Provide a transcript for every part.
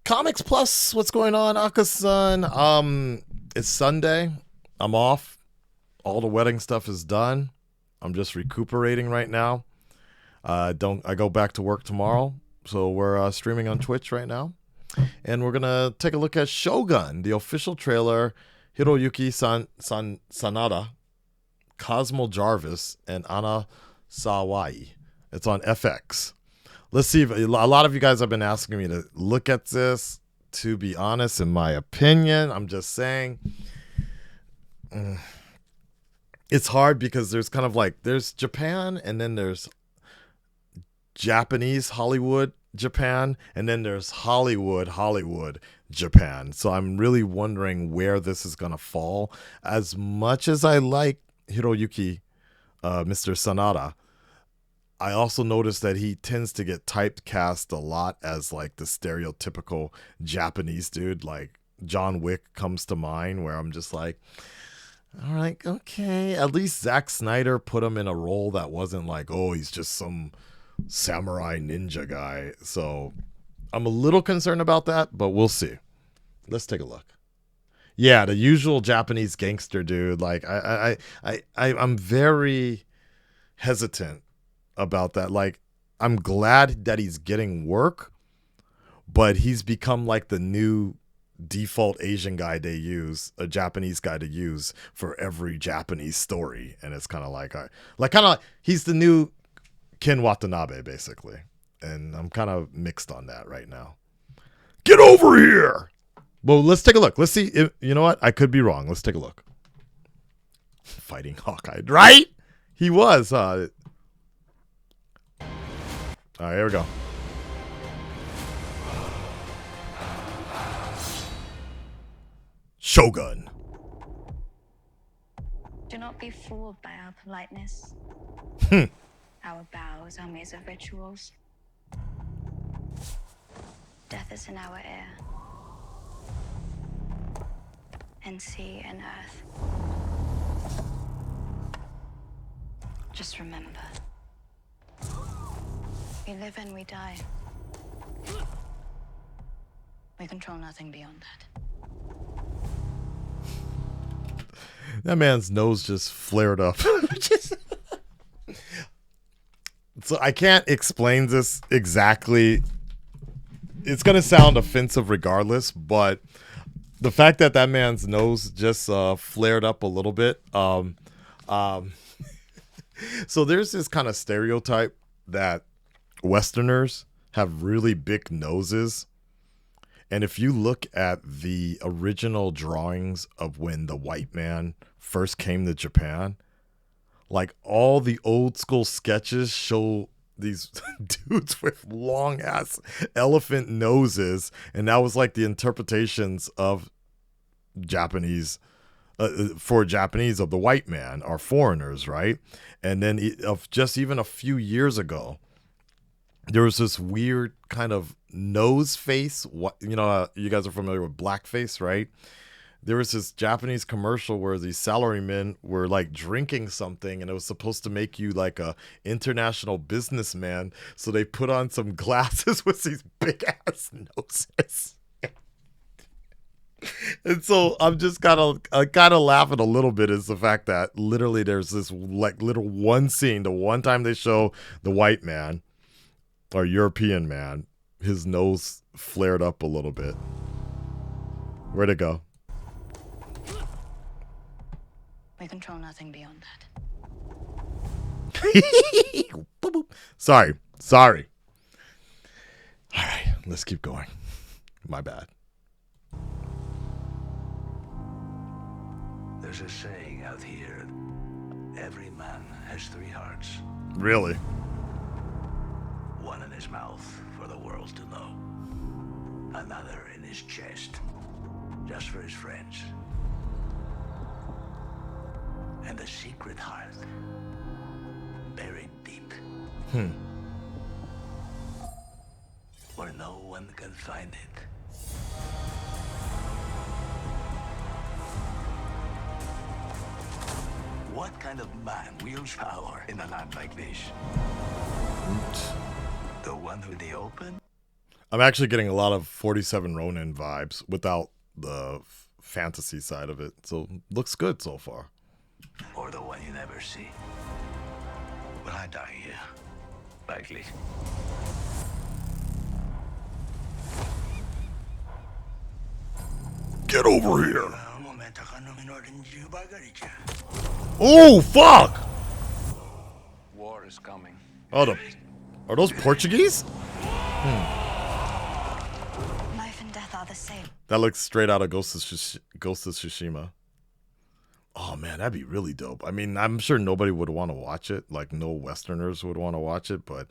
Comics Plus, what's going on, Akasan? It's Sunday. I'm off. All the wedding stuff is done. I'm just recuperating right now. Don't I go back to work tomorrow? So we're streaming on Twitch right now, and we're gonna take a look at Shogun, the official trailer. Hiroyuki Sanada, Cosmo Jarvis, and Anna Sawai. It's on FX. Let's see if a lot of you guys have been asking me to look at this. To be honest, in my opinion, I'm just saying it's hard because there's kind of like there's Japan and then there's Japanese Hollywood Japan and then there's Hollywood Japan. So I'm really wondering where this is gonna fall. As much as I like Hiroyuki, Mr. Sanada, I also noticed that he tends to get typecast a lot as like the stereotypical Japanese dude. Like John Wick comes to mind, where I'm just like, all right, okay. At least Zack Snyder put him in a role that wasn't like, oh, he's just some samurai ninja guy. So I'm a little concerned about that, but we'll see. Let's take a look. Yeah, the usual Japanese gangster dude. Like I'm very hesitant about that. Like, I'm glad that he's getting work, but he's become like the new default Asian guy they use, a Japanese guy to use for every Japanese story. And it's kind of like he's the new Ken Watanabe, basically. And I'm kind of mixed on that right now. Get over here! Well, let's take a look. Let's see if, you know what? I could be wrong. Let's take a look. Fighting Hawkeye, right? He was, all right, here we go. Shogun. Do not be fooled by our politeness. Our bows are maze of rituals. Death is in our air. And sea and earth. Just remember. We live and we die. We control nothing beyond that. That man's nose just flared up. So I can't explain this exactly. It's going to sound offensive regardless, but the fact that that man's nose just flared up a little bit. So there's this kind of stereotype that Westerners have really big noses. And if you look at the original drawings of when the white man first came to Japan, like all the old school sketches show these dudes with long ass elephant noses. And that was like the interpretations of Japanese for Japanese of the white man or foreigners, right? And then of just even a few years ago, there was this weird kind of nose face. You know, you guys are familiar with blackface, right? There was this Japanese commercial where these salarymen were like drinking something and it was supposed to make you like a international businessman. So they put on some glasses with these big ass noses. And so I'm just kind of laughing a little bit is the fact that literally there's this like little one scene, the one time they show the white man or European man, his nose flared up a little bit. Where'd it go? We control nothing beyond that. Sorry. All right, let's keep going. My bad. There's a saying out here, every man has three hearts. Really? One in his mouth for the world to know. Another in his chest, just for his friends. And a secret heart, buried deep. Where no one can find it. What kind of man wields power in a land like this? The one with the open? I'm actually getting a lot of 47 Ronin vibes without the fantasy side of it. So looks good so far. Or the one you never see. Will I die here? Likely. Get over here. Oh, fuck. War is coming. Oh, are those Portuguese? Life and death are the same. That looks straight out of Ghost of Tsushima. Oh, man, that'd be really dope. I mean, I'm sure nobody would want to watch it. Like, no Westerners would want to watch it. But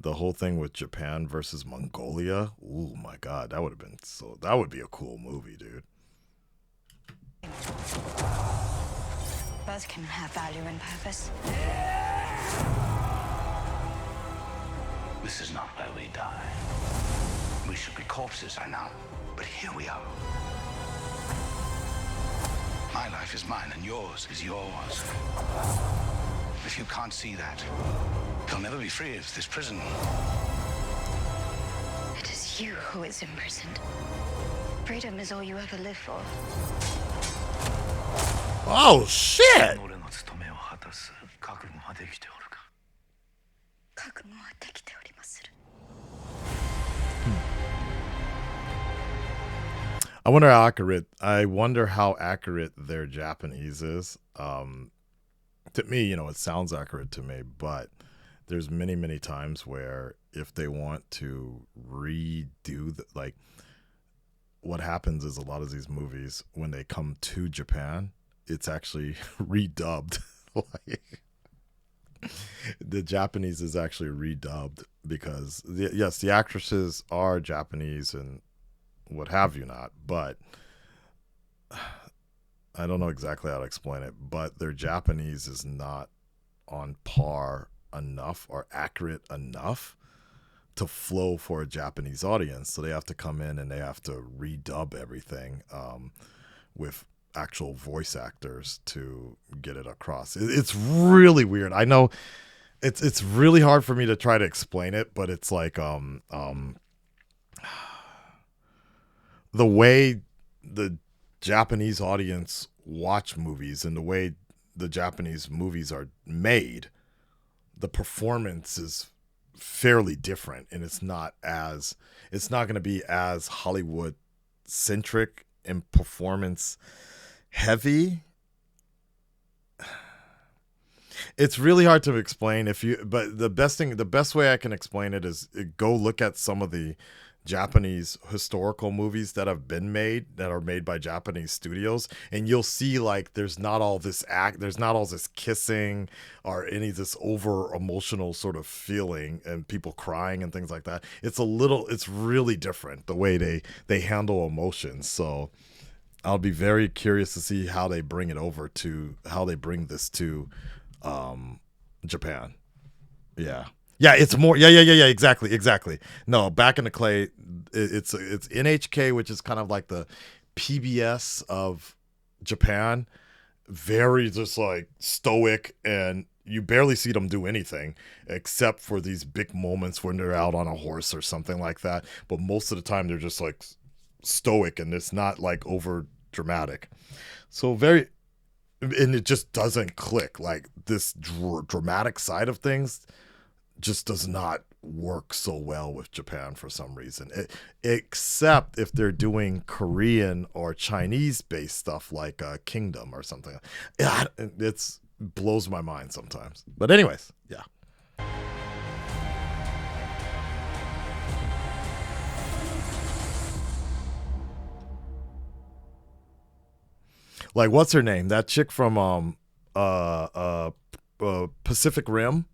the whole thing with Japan versus Mongolia, oh, my God, that would have been that would be a cool movie, dude. Both can have value and purpose. This is not where we die. We should be corpses, I know. But here we are. My life is mine and yours is yours. If you can't see that, you'll never be free of this prison. It is you who is imprisoned. Freedom is all you ever live for. Oh, shit! I wonder how accurate their Japanese is. To me, it sounds accurate to me, but there's many, many times where if they want to redo what happens is a lot of these movies, when they come to Japan, it's actually redubbed. The Japanese is actually redubbed because the actresses are Japanese and what have you not, but I don't know exactly how to explain it, but their Japanese is not on par enough or accurate enough to flow for a Japanese audience. So they have to come in and they have to redub everything with actual voice actors to get it across. It's really weird. I know it's really hard for me to try to explain it, but it's like the way the Japanese audience watch movies and the way the Japanese movies are made, the performance is fairly different, and it's not going to be as Hollywood centric and performance heavy. It's really hard to explain but the best way I can explain it is go look at some of the Japanese historical movies that have been made, that are made by Japanese studios, and you'll see like there's not all this kissing or any of this over emotional sort of feeling and people crying and things like that. It's really different the way they handle emotions. So I'll be very curious to see how they bring this to Japan. Yeah, it's more. Yeah. Exactly. No, Back in the Clay, it's NHK, which is kind of like the PBS of Japan. Very just like stoic, and you barely see them do anything except for these big moments when they're out on a horse or something like that. But most of the time, they're just like stoic, and it's not like over dramatic. So and it just doesn't click. Like this dramatic side of things just does not work so well with Japan for some reason, except if they're doing Korean or Chinese based stuff like Kingdom or something. It blows my mind sometimes. But anyways, yeah. Like, what's her name? That chick from Pacific Rim.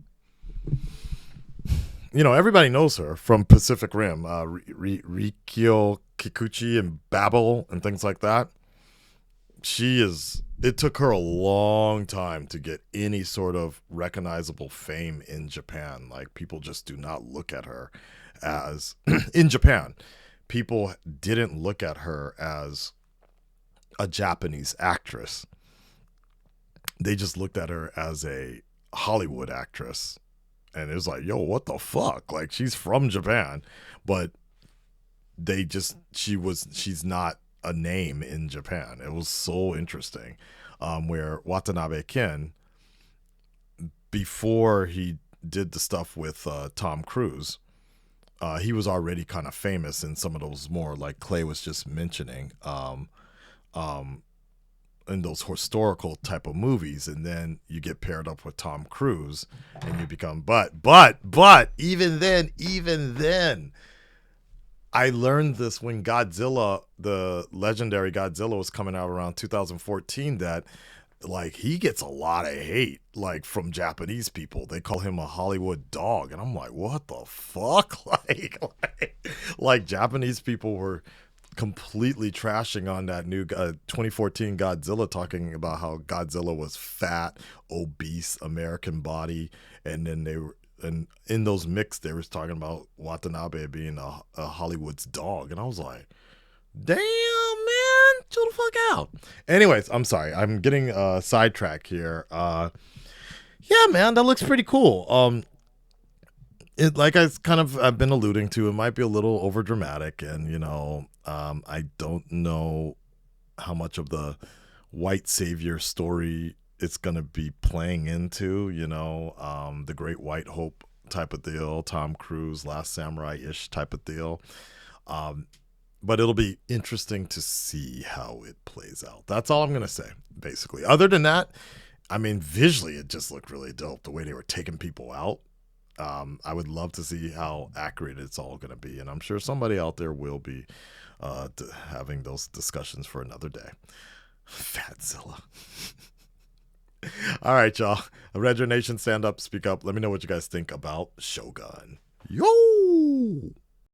Everybody knows her from Pacific Rim, Rikyo Kikuchi and Babel and things like that. It took her a long time to get any sort of recognizable fame in Japan. Like, people just do not look at her as, in Japan, people didn't look at her as a Japanese actress. They just looked at her as a Hollywood actress. And it was like, yo, what the fuck? Like, she's from Japan. But she's not a name in Japan. It was so interesting. Where Watanabe Ken, before he did the stuff with Tom Cruise, he was already kind of famous in some of those more, like Clay was just mentioning, in those historical type of movies, and then you get paired up with Tom Cruise and you become but even then I learned this when Godzilla, the legendary Godzilla, was coming out around 2014, that like he gets a lot of hate, like from Japanese people. They call him a Hollywood dog, and I'm like, what the fuck? Like Japanese people were completely trashing on that new 2014 Godzilla, talking about how Godzilla was fat, obese, American body, and then they were. And in those mix, they was talking about Watanabe being a Hollywood's dog, and I was like, "Damn, man, chill the fuck out." Anyways, I'm sorry, I'm getting sidetracked here. Yeah, man, that looks pretty cool. Like I've been alluding to, it might be a little over dramatic, and I don't know how much of the white savior story it's going to be playing into, the Great White Hope type of deal, Tom Cruise, Last Samurai-ish type of deal. But it'll be interesting to see how it plays out. That's all I'm going to say, basically. Other than that, I mean, visually, it just looked really dope, the way they were taking people out. I would love to see how accurate it's all going to be. And I'm sure somebody out there will be having those discussions for another day. Fatzilla. All right, y'all. Red Your Nation, stand up, speak up. Let me know what you guys think about Shogun. Yo!